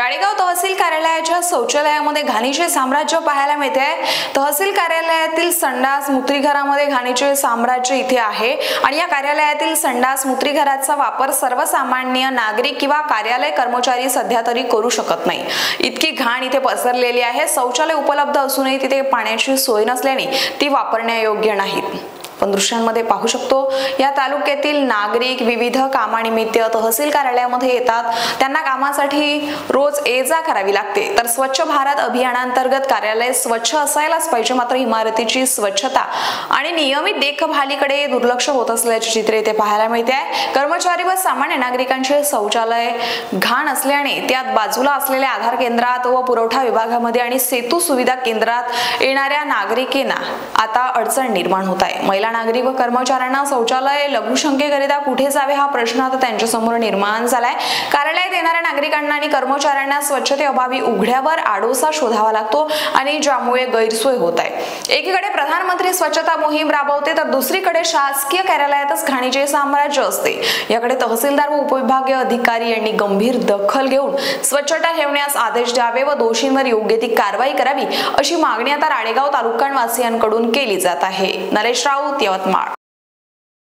राळेगाव तहसील कार्यालयाच्या शौचालयामध्ये घाणीचे साम्राज्य पाहायला मिळते आहे। तहसील कार्यालयातील संडास मूत्रीघरामध्ये घाणीचे साम्राज्य इथे आहे आणि या कार्यालयातील संडास मूत्रीघराचा वापर सर्वसामान्य नागरिक किंवा कार्यालय कर्मचारी सध्या तरी करू शकत नाही। इतकी घाण इथे पसरलेली आहे। शौचालय उपलब्ध असूनही तिथे पाण्याची सोय नसल्याने ती वापरण्यायोग्य नाहीत। पण दृश्यांमध्ये पाहू शकतो या तालुक्यातील नागरिक विविध कामानिमित्त तहसील कार्यालयामध्ये येतात। त्यांना कामासाठी रोज ये-जा करावी लागते। तर स्वच्छ भारत अभियानांतर्गत कार्यालय स्वच्छ असायलाच पाहिजे, मात्र इमारतीची स्वच्छता आणि नियमित देखभालीकडे दुर्लक्ष होत असल्याचे चित्र इथे पाहायला मिळते आहे। कर्मचारी व सामान्य नागरिकांचे शौचालय घाण असल्याने त्यात बाजूला असलेल्या आधार केंद्रात व पुरवठा विभागामध्ये आणि सेतू सुविधा केंद्रात येणाऱ्या नागरिकांना आता अडचण निर्माण होत आहे। महिला नागरिक व कर्मचाऱ्यांना शौचालय लघुशंकेकरिता कुठे जावे हा प्रश्न आता त्यांच्या समोर निर्माण झालाय। कार्यालयात येणाऱ्या नागरिकांना आणि कर्मचाऱ्यांना स्वच्छतेअभावी उघड्यावर आडोसा शोधावा लागतो आणि ज्यामुळे गैरसोय होत आहे। एकीकडे प्रधानमंत्री स्वच्छता मोहीम राबवते तर दुसरीकडे शासकीय कार्यालयातच घाणीचे साम्राज्य असते। याकडे तहसीलदार व उपविभागीय अधिकारी यांनी गंभीर दखल घेऊन स्वच्छता ठेवण्यास आदेश द्यावे व दोषींवर योग्य ती कारवाई करावी अशी मागणी आता राळेगाव तालुकावासियांकडून केली जात आहे। नरेश राऊत, यवतमाळ।